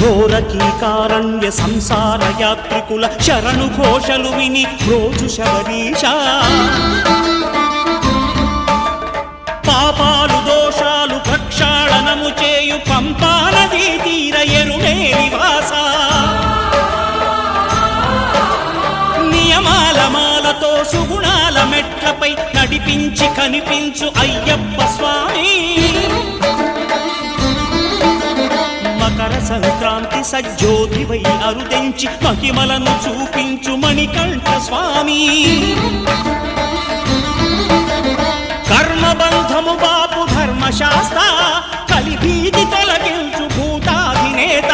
ఘోరకీకారణ్య సంసార యాత్రికుల శరణు ఘోషలు విని రోజు శబరీష పాపాలు దోషాలు ప్రక్షాళనము చేయు పంపా నదీ తీర ఎరుమే నివాస నియమాల మాలతో సుగుణాల మెట్లపై నడిపించి కనిపించు అయ్యప్ప స్వామి మకర సంక్రాంతి సజ్జోతివై అరుదెంచి మహిమలను చూపించు మణికంఠ స్వామి కర్మబంధము బాపు ధర్మశాస్త్ర కలిభీతి తొలగించు భూతాధినేత